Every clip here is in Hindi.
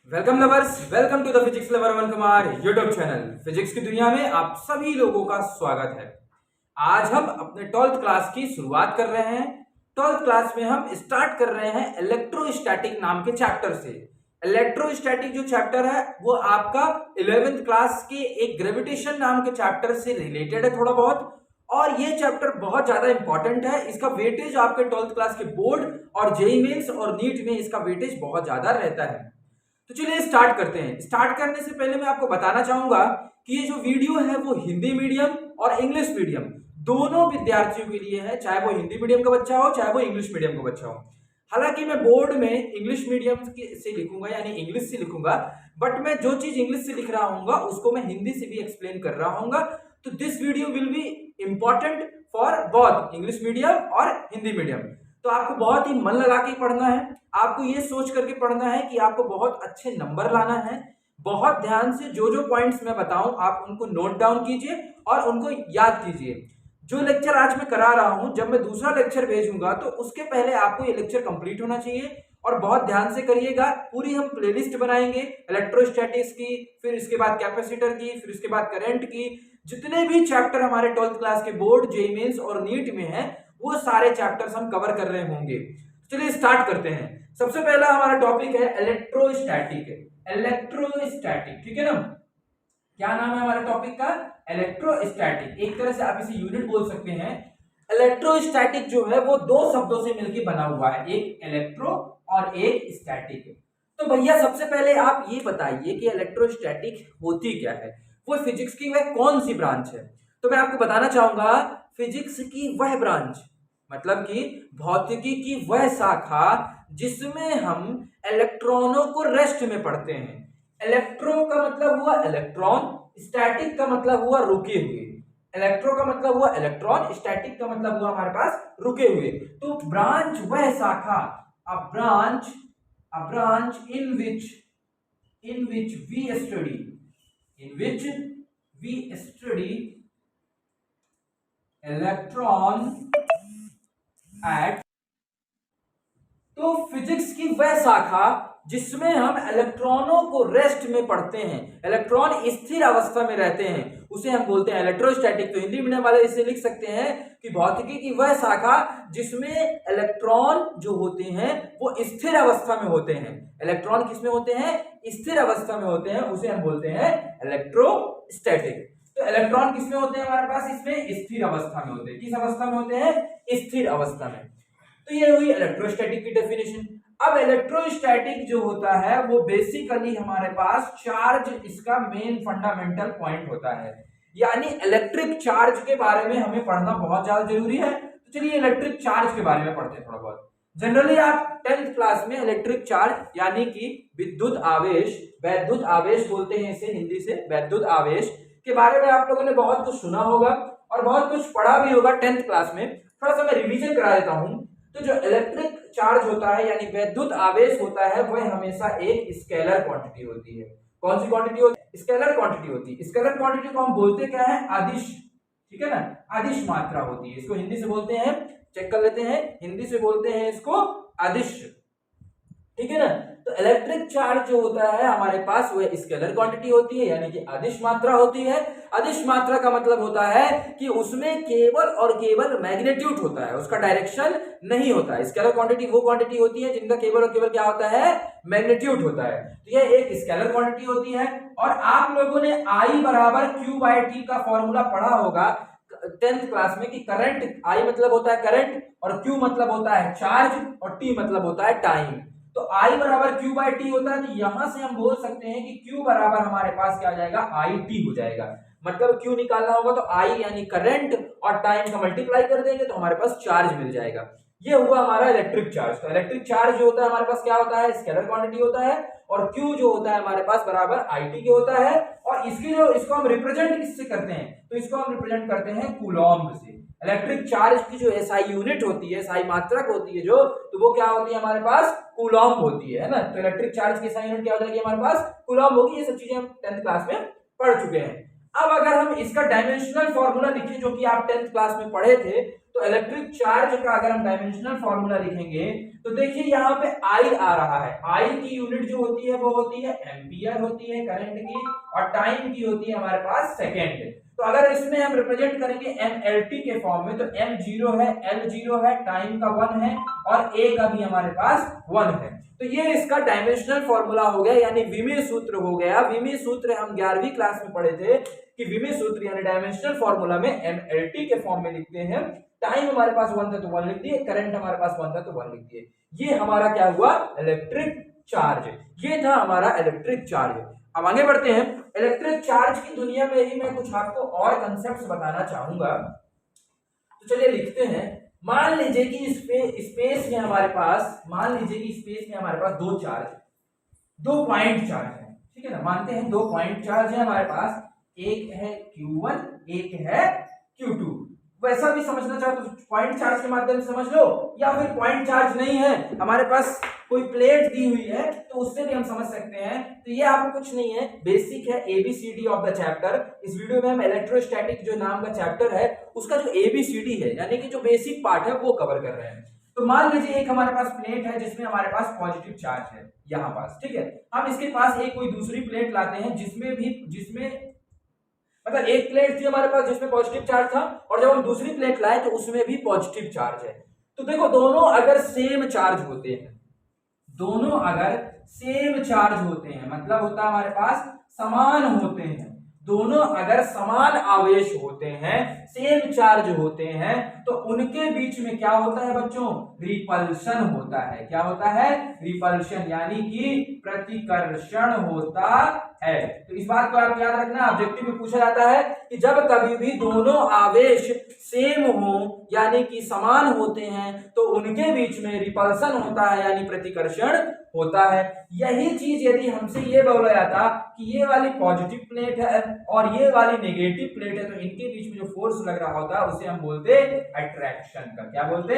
Welcome lovers, welcome to the physics lover Aman Kumar YouTube channel. Physics की दुनिया में आप सभी लोगों का स्वागत है। आज हम अपने 12th क्लास की शुरुआत कर रहे हैं। 12th क्लास में हम स्टार्ट कर रहे हैं इलेक्ट्रोस्टैटिक नाम के चैप्टर से। इलेक्ट्रोस्टैटिक जो चैप्टर है वो आपका 11th क्लास के एक ग्रेविटेशन नाम के चैप्टर से रिलेटेड है थोड़ा बहुत, और ये चैप्टर बहुत ज्यादा इंपॉर्टेंट है। इसका वेटेज आपके 12th क्लास के बोर्ड और जेईई मेंस और नीट में इसका वेटेज बहुत ज्यादा रहता है। तो चलिए स्टार्ट करते हैं। स्टार्ट करने से पहले मैं आपको बताना चाहूंगा कि ये जो वीडियो है वो हिंदी मीडियम और इंग्लिश मीडियम दोनों विद्यार्थियों के लिए है, चाहे वो हिंदी मीडियम का बच्चा हो चाहे वो इंग्लिश मीडियम का बच्चा हो। हालांकि मैं बोर्ड में इंग्लिश मीडियम से लिखूंगा यानी इंग्लिश से लिखूंगा, बट मैं जो चीज इंग्लिश से लिख रहा हूँ उसको मैं हिंदी से भी एक्सप्लेन कर रहा हूँ। तो this video will be important for both English medium और हिंदी मीडियम। तो आपको बहुत ही मन लगा के पढ़ना है, आपको ये सोच करके पढ़ना है कि आपको बहुत अच्छे नंबर लाना है। बहुत ध्यान से जो जो पॉइंट्स मैं बताऊं आप उनको नोट डाउन कीजिए और उनको याद कीजिए। जो लेक्चर आज मैं करा रहा हूं, जब मैं दूसरा लेक्चर भेजूंगा तो उसके पहले आपको ये लेक्चर कंप्लीट होना चाहिए। और बहुत ध्यान से करिएगा। पूरी हम प्लेलिस्ट बनाएंगे इलेक्ट्रोस्टैटिक्स की, फिर इसके बाद कैपेसिटर की, फिर इसके बाद करंट की। जितने भी चैप्टर हमारे 12th क्लास के बोर्ड, जेईई मेंस और नीट में है वो सारे चैप्टर्स हम कवर कर रहे होंगे। चलिए स्टार्ट करते हैं। सबसे पहला हमारा टॉपिक है इलेक्ट्रोस्टैटिक। इलेक्ट्रोस्टैटिक, ठीक है ना। क्या नाम है हमारे टॉपिक का? इलेक्ट्रोस्टैटिक। एक तरह से आप इसे यूनिट बोल सकते हैं। इलेक्ट्रोस्टैटिक जो है वो दो शब्दों से मिलकर बना हुआ है, एक इलेक्ट्रो और एक स्टैटिक। तो भैया सबसे पहले आप ये बताइए कि इलेक्ट्रोस्टैटिक होती क्या है, वो फिजिक्स की वह कौन सी ब्रांच है। तो मैं आपको बताना चाहूंगा फिजिक्स की वह ब्रांच मतलब कि भौतिकी की वह शाखा जिसमें हम इलेक्ट्रॉनों को रेस्ट में पढ़ते हैं। इलेक्ट्रो का मतलब हुआ इलेक्ट्रॉन, स्टैटिक का मतलब हुआ रुके हुए। इलेक्ट्रो का मतलब हुआ इलेक्ट्रॉन, स्टैटिक का मतलब हुआ हमारे पास रुके हुए। तो ब्रांच वह शाखा, a branch in which we study electron at. तो फिजिक्स की वह शाखा जिसमें हम इलेक्ट्रॉनों को रेस्ट में पढ़ते हैं, इलेक्ट्रॉन स्थिर अवस्था में रहते हैं, उसे हम बोलते हैं इलेक्ट्रोस्टैटिक। तो हिंदी मीडियम वाले इसे लिख सकते हैं कि भौतिकी की वह शाखा जिसमें इलेक्ट्रॉन जो होते हैं वो स्थिर अवस्था में होते हैं। इलेक्ट्रॉन किसमें होते हैं? स्थिर अवस्था में होते हैं, उसे हम बोलते हैं इलेक्ट्रोस्टैटिक। तो इलेक्ट्रॉन किसमें होते हैं हमारे पास? इसमें स्थिर अवस्था में होते हैं। किस अवस्था में होते हैं? स्थिर अवस्था में। तो ये हुई इलेक्ट्रोस्टैटिक की डेफिनेशन। अब इलेक्ट्रोस्टैटिक जो होता है वो बेसिकली हमारे पास चार्ज इसका मेन फंडामेंटल पॉइंट होता है, यानी इलेक्ट्रिक चार्ज के बारे में हमें पढ़ना बहुत ज्यादा जरूरी है। तो चलिए इलेक्ट्रिक चार्ज के बारे में पढ़ते हैं थोड़ा बहुत। जनरली आप 10th क्लास में इलेक्ट्रिक चार्ज यानी कि विद्युत आवेश, वैद्युत आवेश बोलते हैं इसे हिंदी से, वैद्युत आवेश के बारे में आप लोगों ने बहुत कुछ सुना होगा और बहुत कुछ पढ़ा भी होगा 10th क्लास में। थोड़ा सा मैं रिवीजन करा देता हूं। तो जो इलेक्ट्रिक चार्ज होता है यानी वैद्युत आवेश होता है वह हमेशा एक स्केलर क्वांटिटी होती है। कौन सी क्वांटिटी होती है? स्केलर क्वांटिटी होती है। स्केलर क्वांटिटी को हम बोलते क्या है? अदिश, ठीक है ना। अदिश मात्रा होती है, इसको हिंदी से बोलते हैं, चेक कर लेते हैं, हिंदी से बोलते हैं इसको अदिश, ठीक है ना। तो इलेक्ट्रिक चार्ज जो होता है हमारे पास वह स्केलर क्वांटिटी होती है यानी कि अदिश मात्रा होती है। अदिश मात्रा का मतलब होता है कि उसमें केवल और केवल मैग्नीट्यूड होता है, उसका डायरेक्शन नहीं होता है। स्केलर क्वांटिटी वो क्वांटिटी होती है जिनका केवल और केवल क्या होता है? मैग्नीट्यूड होता है। तो यह एक स्केलर क्वांटिटी होती है। और आप लोगों ने I बराबर Q/T का फॉर्मूला पढ़ा होगा 10th क्लास में कि करंट, I मतलब होता है करंट और Q मतलब होता है चार्ज और T मतलब होता है टाइम। तो I बराबर Q/T होता है। तो यहां से हम बोल सकते हैं कि Q बराबर हमारे पास क्या आ जाएगा? IT हो जाएगा। मतलब Q निकालना होगा तो I यानी करंट और टाइम का मल्टीप्लाई कर देंगे तो हमारे पास चार्ज मिल जाएगा। ये हुआ हमारा इलेक्ट्रिक चार्ज। तो इलेक्ट्रिक चार्ज जो होता है हमारे पास क्या होता है? स्केलर क्वांटिटी होता है। और Q जो होता है हमारे पास बराबर IT के होता है। और इसको हम रिप्रेजेंट किससे करते हैं? तो इसको हम रिप्रेजेंट करते हैं कूलॉम्ब से। इलेक्ट्रिक चार्ज की जो SI यूनिट होती है, SI मात्रक होती है जो, तो वो क्या होती है हमारे पास? कूलॉम्ब होती है ना। तो इलेक्ट्रिक चार्ज की SI यूनिट क्या हो जाएगी हमारे पास? कूलॉम्ब होगी। ये सब चीजें हम 10th क्लास में पढ़ चुके हैं। अब अगर हम इसका डायमेंशनल फॉर्मूला लिखें जो कि आप 10th क्लास में पढ़े थे, तो इलेक्ट्रिक चार्ज का अगर हम डायमेंशनल फॉर्मूला लिखेंगे तो देखिए यहाँ पे आई आ रहा है। आई की यूनिट जो होती है वो होती है एम्पियर होती है करंट की, और टाइम की होती है हमारे पास सेकेंड। तो अगर इसमें हम रिप्रेजेंट करेंगे एमएलटी के फॉर्म में, तो एम 0 है, एल 0 है, टाइम का 1 है, और ए का भी हमारे पास 1 है। तो ये इसका डायमेंशनल फॉर्मूला हो गया, यानी विमीय सूत्र हो गया। विमीय सूत्र हम 11वीं क्लास में पढ़े थे कि विमीय सूत्र यानी डायमेंशनल फॉर्मूला में एमएलटी के फॉर्म में लिखते हैं। टाइम हमारे पास 1 था तो 1 लिख दिए, करंट हमारे पास 1 था तो 1 लिख दिए। ये हमारा क्या हुआ, इलेक्ट्रिक चार्ज। ये था हमारा इलेक्ट्रिक चार्ज। अब आगे बढ़ते हैं। इलेक्ट्रिक चार्ज की दुनिया में ही मैं कुछ आपको और कंसेप्ट्स बताना चाहूंगा। तो चलिए लिखते हैं। मान लीजिए कि स्पेस में हमारे पास, मान लीजिए कि स्पेस में हमारे पास दो चार्ज, दो पॉइंट चार्ज है, ठीक है ना। मानते हैं दो पॉइंट चार्ज है हमारे पास, एक है Q1, एक है Q2। वैसा भी समझना चाहो तो पॉइंट चार्ज के माध्यम से समझ लो, या फिर पॉइंट चार्ज नहीं है, हमारे पास कोई प्लेट दी हुई है तो उससे भी हम समझ सकते हैं। तो ये आपको कुछ नहीं है, बेसिक है, ABCD ऑफ द चैप्टर। इस वीडियो में हम इलेक्ट्रोस्टैटिक जो नाम का चैप्टर है उसका जो ABCD है यानी कि जो बेसिक पार्ट है वो कवर कर रहे हैं। तो मान लीजिए एक हमारे पास प्लेट है जिसमें हमारे पास पॉजिटिव चार्ज है यहाँ पास, ठीक है। हम इसके पास एक कोई दूसरी प्लेट लाते हैं जिसमें मतलब एक प्लेट थी हमारे पास जिसमें पॉजिटिव चार्ज था, और जब हम दूसरी प्लेट लाए तो उसमें भी पॉजिटिव चार्ज है। तो देखो दोनों अगर सेम चार्ज होते हैं, दोनों अगर सेम चार्ज होते हैं मतलब होता है हमारे पास समान होते हैं, दोनों अगर समान आवेश होते हैं, सेम चार्ज होते हैं, तो उनके बीच में क्या होता है बच्चों, रिपल्शन होता है। क्या होता है, रिपल्शन, यानी कि प्रतिकर्षण होता है। तो इस बात को आप याद रखना, ऑब्जेक्टिव में पूछा जाता है कि जब कभी भी दोनों आवेश सेम हो यानी कि समान होते हैं तो उनके बीच में रिपल्शन होता है यानी प्रतिकर्षण होता है। यही चीज यदि हमसे ये बोला जाता कि ये वाली पॉजिटिव प्लेट है और ये वाली नेगेटिव प्लेट है, तो इनके बीच में जो फोर्स लग रहा होता है उसे हम बोलते अट्रैक्शन का। क्या बोलते,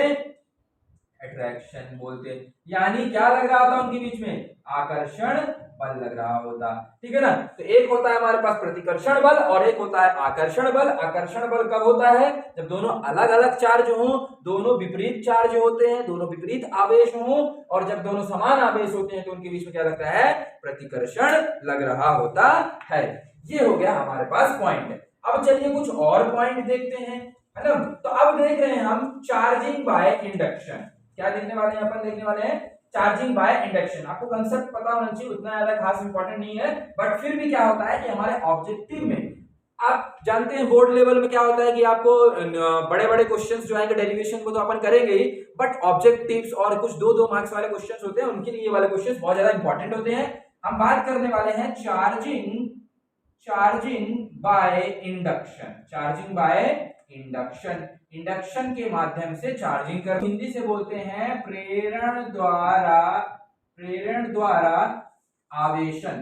अट्रैक्शन बोलते। यानी क्या लग रहा होता उनके बीच में, आकर्षण बल लग रहा होता, ठीक है ना। तो एक होता है हमारे पास प्रतिकर्षण बल और एक होता है आकर्षण बल। आकर्षण बल कब होता है, जब दोनों अलग अलग चार्ज हो, दोनों विपरीत चार्ज होते हैं, दोनों विपरीत आवेश हो, और जब दोनों समान आवेश होते हैं तो उनके बीच में क्या लगता है, प्रतिकर्षण लग रहा होता है। ये हो गया हमारे पास पॉइंट। अब चलिए कुछ और पॉइंट देखते हैं, है ना। तो अब देख रहे हैं हम चार्जिंग बाय इंडक्शन। क्या देखने वाले हैं अपन, देखने वाले हैं चार्जिंग बाय इंडक्शन। आपको कंसेप्ट पता होना चाहिए, उतना ज्यादा खास इंपॉर्टेंट नहीं है, बट फिर भी क्या होता है कि हमारे ऑब्जेक्टिव में, आप जानते हैं बोर्ड लेवल में क्या होता है कि आपको बड़े बड़े क्वेश्चंस जो आएंगे डेरिवेशन को तो अपन करेंगे ही, बट ऑब्जेक्टिव्स और कुछ 2-2 मार्क्स वाले क्वेश्चंस होते हैं, उनके लिए ये वाले क्वेश्चंस बहुत ज्यादा इंपॉर्टेंट होते हैं। हम बात करने वाले हैं charging by induction. Charging by induction, induction के माध्यम से चार्जिंग कर, हिंदी से बोलते हैं प्रेरण द्वारा आवेशन,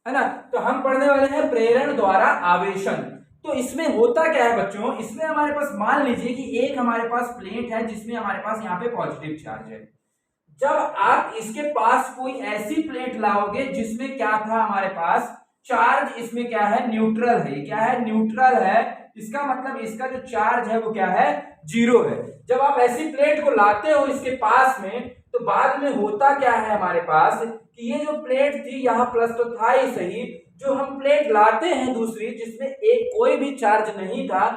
है ना। तो हम पढ़ने वाले हैं प्रेरण द्वारा आवेशन। तो इसमें होता क्या है बच्चों, इसमें हमारे पास मान लीजिए कि एक हमारे पास प्लेट है जिसमें हमारे पास यहाँ पे पॉजिटिव चार्ज है। जब आप इसके पास कोई ऐसी प्लेट लाओगे जिसमें क्या था हमारे पास चार्ज, इसमें क्या है, न्यूट्रल है। क्या है, न्यूट्रल है। इसका मतलब इसका जो चार्ज है वो क्या है, 0 है। जब आप ऐसी प्लेट को लाते हो इसके पास में, तो बाद में होता क्या है हमारे पास कि ये जो प्लेट थी यहाँ प्लस तो था ही सही, जो हम प्लेट लाते हैं दूसरी जिसमें एक कोई भी चार्ज नहीं था,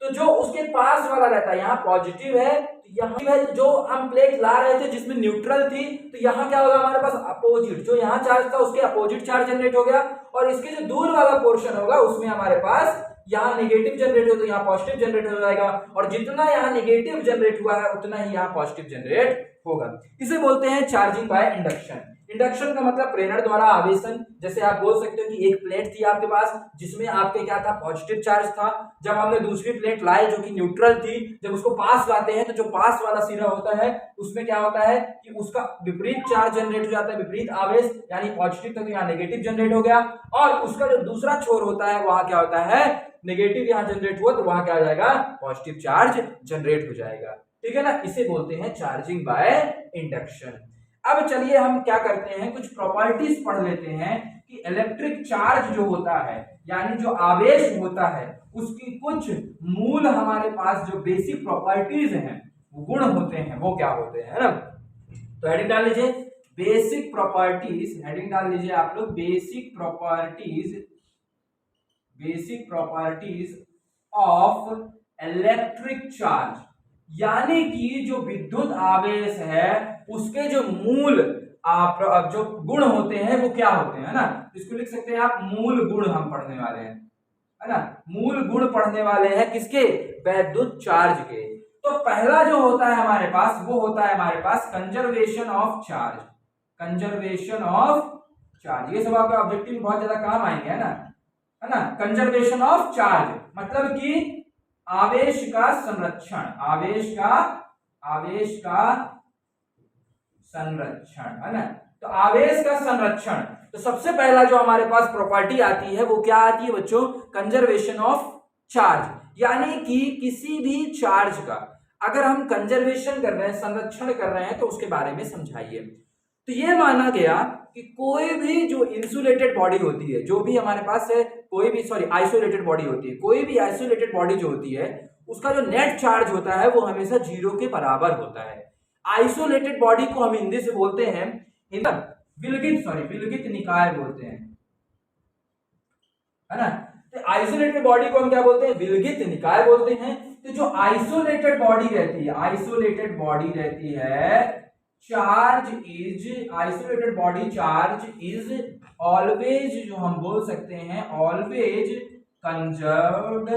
तो जो उसके पास वाला रहता है, यहाँ पॉजिटिव है, यहाँ है जो हम प्लेट ला रहे थे जिसमें न्यूट्रल थी, तो यहाँ क्या होगा हमारे पास अपोजिट, जो यहाँ चार्ज था उसके अपोजिट चार्ज जनरेट हो गया, और इसके जो दूर वाला पोर्शन होगा उसमें हमारे पास यहाँ नेगेटिव जनरेट हो तो यहाँ पॉजिटिव जनरेट हो जाएगा, और जितना यहाँ नेगेटिव जनरेट हुआ है उतना ही यहाँ पॉजिटिव जनरेट होगा। इसे बोलते हैं चार्जिंग बाय इंडक्शन। इंडक्शन का मतलब प्रेरण द्वारा आवेशन। जैसे आप बोल सकते हो कि एक प्लेट थी आपके पास जिसमें आपके क्या था, पॉजिटिव चार्ज था। जब हमने दूसरी प्लेट लाई जो कि न्यूट्रल थी, जब उसको पास लाते हैं तो जो पास वाला सिरा होता है उसमें क्या होता है कि उसका विपरीत चार्ज जनरेट हो जाता है, विपरीत आवेश, यानी पॉजिटिव था तो यहाँ नेगेटिव जनरेट हो गया, और उसका जो दूसरा छोर होता है वहां क्या होता है, नेगेटिव यहाँ जनरेट हुआ तो वहां क्या हो जाएगा, पॉजिटिव चार्ज जनरेट हो जाएगा, ठीक है ना। इसे बोलते हैं चार्जिंग बाय इंडक्शन। अब चलिए हम क्या करते हैं, कुछ प्रॉपर्टीज पढ़ लेते हैं कि इलेक्ट्रिक चार्ज जो होता है यानी जो आवेश होता है उसकी कुछ मूल हमारे पास जो बेसिक प्रॉपर्टीज हैं, वो गुण होते हैं, वो क्या होते हैं, है ना। तो हेडिंग डाल लीजिए बेसिक प्रॉपर्टीज, हेडिंग डाल लीजिए आप लोग basic properties of electric charge, यानी कि जो विद्युत आवेश है उसके जो मूल जो गुण होते हैं वो क्या होते हैं ना। इसको लिख सकते हैं आप मूल गुण हम पढ़ने वाले हैं, है ना। मूल गुण पढ़ने वाले हैं किसके, विद्युत चार्ज के। तो पहला जो होता है हमारे पास वो होता है हमारे पास conservation of charge, conservation of charge. ये सब आपके ऑब्जेक्टिव में बहुत ज्यादा काम आएंगे, है ना। कंजर्वेशन ऑफ चार्ज मतलब कि आवेश का संरक्षण, आवेश का संरक्षण, है ना। तो आवेश का संरक्षण, तो सबसे पहला जो हमारे पास प्रॉपर्टी आती है वो क्या आती है बच्चों, कंजर्वेशन ऑफ चार्ज, यानी कि किसी भी चार्ज का अगर हम कंजर्वेशन कर रहे हैं, संरक्षण कर रहे हैं, तो उसके बारे में समझाइए। तो ये माना गया कि कोई भी जो इंसुलेटेड बॉडी होती है, जो भी हमारे पास है, कोई भी आइसोलेटेड बॉडी होती है, कोई भी आइसोलेटेड बॉडी जो होती है उसका जो नेट चार्ज होता है वो हमेशा 0 के बराबर होता है। आइसोलेटेड बॉडी को हम हिंदी से बोलते हैं विलगित निकाय बोलते हैं, है ना। तो आइसोलेटेड बॉडी को हम क्या बोलते हैं, विलगित निकाय बोलते हैं। तो जो आइसोलेटेड बॉडी रहती है, आइसोलेटेड बॉडी रहती है, isolated body charge is always, जो हम बोल सकते हैं ऑलवेज कंजर्व्ड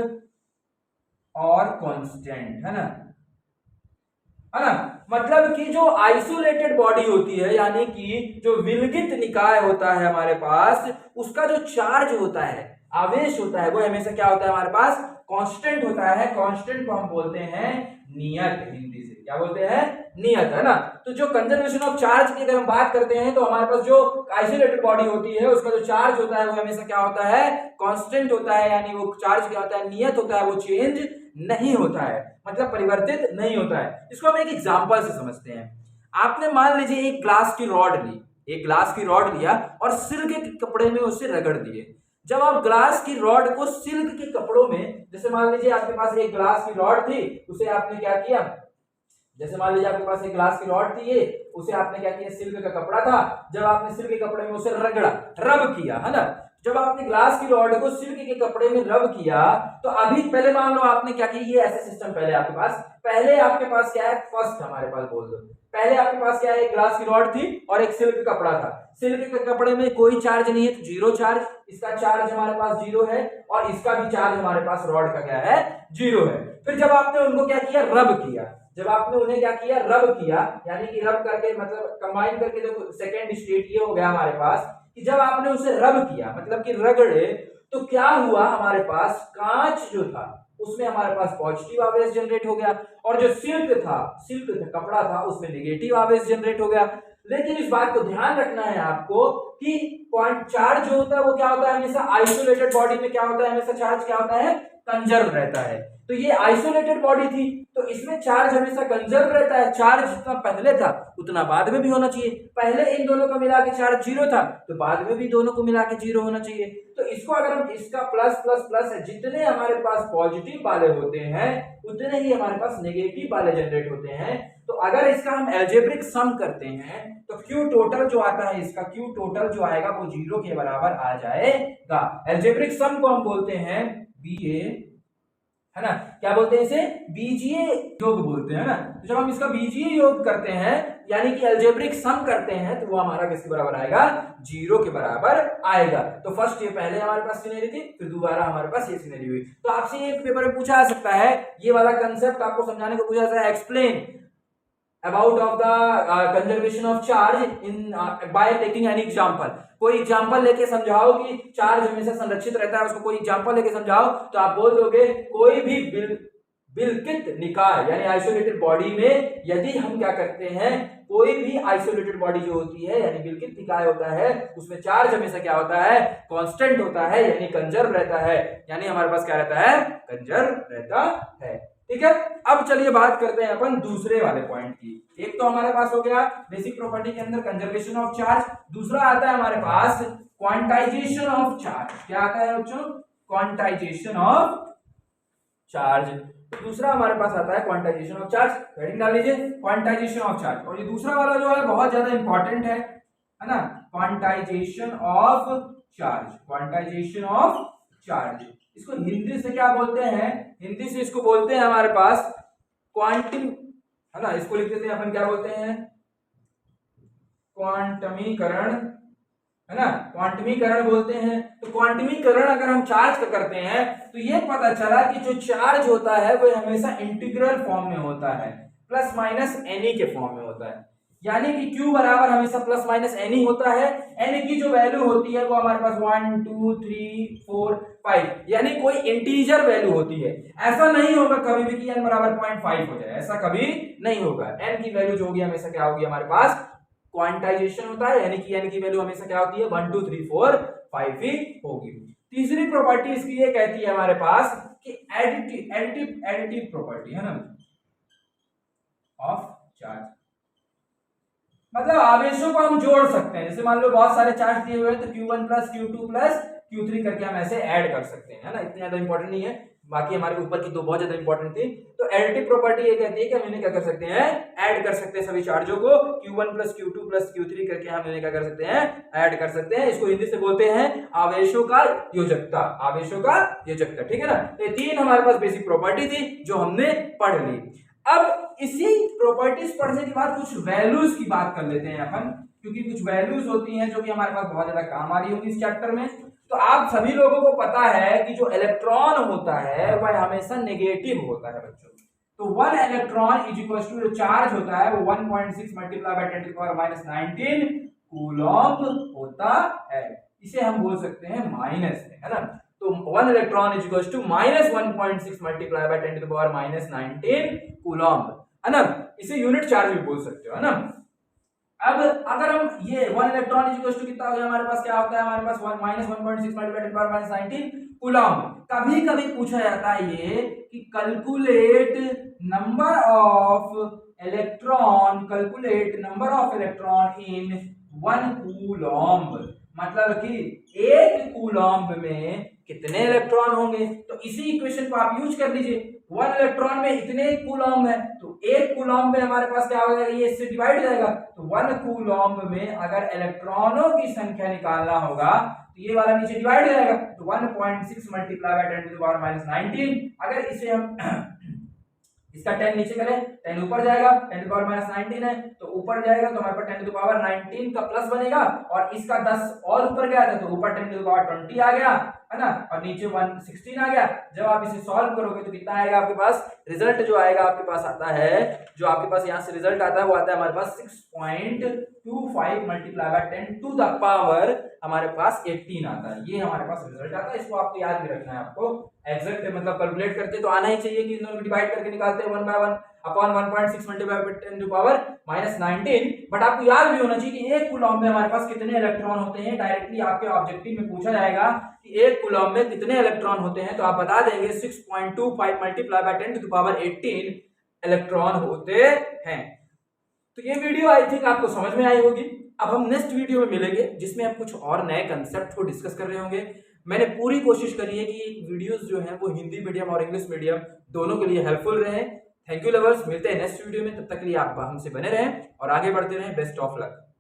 और कांस्टेंट, है ना। मतलब कि जो आइसोलेटेड बॉडी होती है यानी कि जो विलगित निकाय होता है हमारे पास, उसका जो चार्ज होता है, आवेश होता है, वो हमेशा क्या होता है हमारे पास, कांस्टेंट होता है। कांस्टेंट को हम बोलते हैं नियत, हिंदी से क्या बोलते हैं, नियत, है ना। तो जो कंजर्वेशन ऑफ चार्ज की अगर हम बात करते हैं तो हमारे पास जो आइसोलेटेड बॉडी होती है उसका जो चार्ज होता है वो हमेशा क्या होता है, कांस्टेंट होता है, यानी वो चार्ज क्या होता है, नियत होता है, वो चेंज नहीं होता है, मतलब परिवर्तित नहीं होता है। इसको हम एक एग्जांपल से समझते हैं। आपने मान लीजिए एक ग्लास की रॉड ली, एक ग्लास की रॉड लिया और सिल्क के कपड़े में उसे रगड़ दिए। जब आप ग्लास की रॉड को सिल्क के कपड़ों में, जैसे मान लीजिए आपके पास एक ग्लास की रॉड थी, उसे आपने क्या किया, जैसे मान लीजिए आपके पास एक ग्लास की रॉड थी, ये उसे आपने क्या किया, सिल्क का कपड़ा था, जब आपने सिल्क के कपड़े में उसे रगड़ा, रब किया, है ना। जब आपने ग्लास की रॉड को सिल्क के कपड़े में रब किया तो अभी पहले मान लो आपने क्या किया, ये ऐसे सिस्टम पहले आपके पास, पहले आपके पास क्या है, फर्स्ट हमारे पास बोल दो, पहले आपके पास क्या है, एक ग्लास की रॉड थी और एक सिल्क का कपड़ा था। सिल्क के कपड़े में कोई चार्ज नहीं है तो 0 चार्ज, इसका चार्ज हमारे पास 0 है और इसका भी चार्ज हमारे पास रॉड का क्या है, 0 है। फिर जब आपने उनको क्या किया, रब किया, जब आपने उन्हें क्या किया, रब किया, यानी कि रब करके मतलब कंबाइन करके देखो, सेकेंड स्टेट ये हो गया हमारे पास कि जब आपने उसे रब किया मतलब कि रगड़े, तो क्या हुआ, हमारे पास कांच जो था उसमें हमारे पास पॉजिटिव आवेश जनरेट हो गया और जो सिल्क था कपड़ा था उसमें नेगेटिव आवेश जनरेट हो गया। लेकिन इस बात को ध्यान रखना है आपको कि पॉइंट चार्ज जो होता है वो क्या होता है, हमेशा आइसोलेटेड बॉडी में क्या होता है, हमेशा चार्ज क्या होता है, कंजर्व रहता है। तो ये आइसोलेटेड बॉडी थी तो इसमें चार्ज हमेशा कंजर्व रहता है, चार्ज जितना पहले था उतना बाद में भी होना चाहिए। पहले इन दोनों का मिला के चार्ज 0 था तो बाद में भी दोनों को मिला के 0 होना चाहिए। तो इसको अगर हम इसका प्लस प्लस प्लस है, जितने हमारे पास पॉजिटिव वाले होते हैं उतने ही हमारे पास नेगेटिव वाले जनरेट होते हैं। तो अगर इसका हम एल्जेब्रिक सम करते हैं तो Q टोटल जो आता है, इसका Q टोटल जो आएगा वो 0 के बराबर आ जाएगा। एल्जेब्रिक सम को हम बोलते हैं BA, है ना, क्या बोलते हैं इसे, बीजीय योग बोलते हैं ना। तो जब हम इसका बीजीय योग करते हैं यानी कि एल्जेब्रिक सम करते हैं तो वो हमारा किसके बराबर आएगा, 0 के बराबर आएगा। तो फर्स्ट ये पहले हमारे पास सिनेरी थी, फिर दोबारा हमारे पास ये सिनेरी हुई। तो आपसे ये पेपर में पूछा जा सकता है, ये वाला कंसेप्ट आपको समझाने को पूछा जाता है, explain about of the conservation of charge in by taking any example। कोई एग्जांपल लेके समझाओ कि चार्ज हमेशा संरक्षित रहता है, उसको कोई एग्जांपल लेके समझाओ तो आप बोल दोगे कोई भी विलगित निकाय यानी आइसोलेटेड बॉडी में यदि हम क्या करते हैं, कोई भी आइसोलेटेड बॉडी जो होती है यानी विलगित निकाय होता है उसमें चार्ज हमेशा क्या होता है, कांस्टेंट होता है यानी कंजर्व रहता है, यानी हमारे पास क्या रहता है, कंजर्व रहता है। ठीक है, अब चलिए बात करते हैं अपन दूसरे वाले पॉइंट की। एक तो हमारे पास हो गया बेसिक प्रॉपर्टी के अंदर कंजर्वेशन ऑफ चार्ज, दूसरा आता है हमारे पास क्वांटाइजेशन ऑफ चार्ज। क्या आता है बच्चों? Quantization of charge. तो दूसरा हमारे पास आता है क्वांटाइजेशन ऑफ चार्ज। हेडिंग डाल लीजिए क्वांटाइजेशन ऑफ चार्ज। और ये दूसरा वाला जो है बहुत ज्यादा इंपॉर्टेंट है ना, quantization of charge. Quantization of charge इसको हिंदी से क्या बोलते हैं? हिंदी से इसको बोलते हैं हमारे पास क्वांटम, है ना। इसको लिख देते हैं अपन, क्या बोलते हैं? क्वांटमीकरण, है ना, क्वांटमीकरण बोलते हैं। तो क्वांटमीकरण अगर हम चार्ज का करते हैं तो ये पता चला कि जो चार्ज होता है वो हमेशा इंटीग्रल फॉर्म में होता है, प्लस माइनस एनी के फॉर्म में होता है। यानी कि Q बराबर हमेशा प्लस माइनस एनी होता है। एन की जो वैल्यू होती है वो हमारे पास 1 2 3 4 5, यानी कोई इंटीजर वैल्यू होती है। ऐसा नहीं होगा कभी भी कि n बराबर 0.5 हो जाए, ऐसा कभी नहीं होगा। n की वैल्यू जो होगी हमेशा क्या होगी हमारे पास? क्वांटाइजेशन होता है, यानी कि n की वैल्यू हमेशा क्या होती है? 1 2 3 4 5 ही होगी। तीसरी प्रॉपर्टी इसकी ये कहती है हमारे पास कि एडिटिव प्रॉपर्टी, है ना, ऑफ चार्ज। मतलब आवेशों को हम जोड़ सकते हैं। जैसे मान लो बहुत सारे चार्ज दिए हुए हैं तो Q1 plus Q2 plus Q3 करके हम ऐसे ऐड कर सकते हैं, है ना। इतनी ज्यादा इंपॉर्टेंट नहीं है, बाकी हमारे ऊपर की दो बहुत ज्यादा इंपॉर्टेंट थी। तो एडिटिव प्रॉपर्टी ये कहती है कि हम इन्हें क्या कर सकते हैं? ऐड कर सकते हैं सभी चार्जों को। Q1 plus Q2 plus Q3 करके हम इन्हें क्या कर सकते हैं? ऐड कर सकते हैं। इसको हिंदी से बोलते हैं आवेशों का योजकता। आवेशों का योजकता, ठीक है ना। तो ये तीन हमारे पास बेसिक प्रॉपर्टी थी जो हमने पढ़ ली। अब इसी प्रॉपर्टीज पढ़ने के बाद कुछ वैल्यूज की बात कर लेते हैं अपन, क्योंकि कुछ वैल्यूज होती हैं जो कि हमारे पास बहुत ज्यादा काम आ रही होगी इस चैप्टर में। तो आप सभी लोगों को पता है कि जो इलेक्ट्रॉन होता है वह हमेशा नेगेटिव होता है बच्चों। तो 1 इलेक्ट्रॉन इज इक्वल टू जो चार्ज होता है वो 1.6 multiply by 10 to power minus 19 coulomb होता है। इसे हम बोल सकते हैं माइनस में, है ना। तो 1 electron is equal to minus 1.6 multiply by 10 to the power minus 19 coulomb, है ना। इसे यूनिट चार्ज भी बोल सकते हो, है ना। अब अगर हम ये 1 इलेक्ट्रॉन इज इक्वल टू कितना हो गया हमारे पास? क्या होता है हमारे पास? 1 minus 1.6 multiply by 10 power minus 19 coulomb. कभी कभी पूछा जाता है ये कि calculate number of electron, calculate number of electron in 1 coulomb. मतलब कि एक कूलम्ब में कितने इलेक्ट्रॉन होंगे। तो इसी इक्वेशन को आप यूज कर लीजिए। 1 इलेक्ट्रॉन में इतने कूलम्ब है तो एक कूलम्ब में हमारे पास क्या हो जाएगा? ये इससे डिवाइड हो जाएगा। तो 1 कूलम्ब में अगर इलेक्ट्रॉनों की संख्या निकालना होगा तो ये वाला नीचे डिवाइड हो जाएगा। तो 1.6 multiply by 10 to the power minus 19। अगर इसे हम इसका 10 नीचे करें, 10 ऊपर जाएगा, 10 टू पावर माइनस 19 है तो ऊपर जाएगा तो हमारे पास 10 टू पावर 19 का प्लस बनेगा, और इसका 10 और ऊपर गया था तो ऊपर 10 टू पावर 20 आ गया, है ना, और नीचे 116 आ गया। जब आप इसे सॉल्व करोगे तो कितना आएगा आपके पास? रिजल्ट जो आएगा आपके पास आता है, जो आपके पास यहाँ से रिजल्ट आता है वो आता है हमारे पास 6.25 multiply by 10 to the power हमारे पास 18 आता है। ये हमारे पास रिजल्ट आता है। इसको आपको याद भी रखना है। आपको एग्जैक्ट मतलब कैलकुलेट करते तो आना ही चाहिए कि इन दोनों को डिवाइड करके निकालते हैं 1 by 1 upon 1.6 multiply by 10 to power minus 19। But आपको याद भी होना चाहिए कि एक कूलम्ब में हमारे पास कितने इलेक्ट्रॉन होते हैं। डायरेक्टली आपके ऑब्जेक्टिव में पूछा जाएगा कि एक कूलम्ब में कितने इलेक्ट्रॉन होते हैं, तो आप बता देंगे 6.25 multiply by 10 to the power 18 electron होते हैं। तो ये वीडियो आई थिंक आपको समझ में आई होगी। अब हम नेक्स्ट वीडियो में मिलेंगे जिसमें हम कुछ और नए कंसेप्ट को डिस्कस कर रहे होंगे। मैंने पूरी कोशिश करी है कि वीडियोस जो हैं वो हिंदी मीडियम और इंग्लिश मीडियम दोनों के लिए हेल्पफुल रहे। थैंक यू लवर्स, मिलते हैं नेक्स्ट वीडियो में। तब तक के लिए आप हमसे बने रहें और आगे बढ़ते रहें। Best of luck.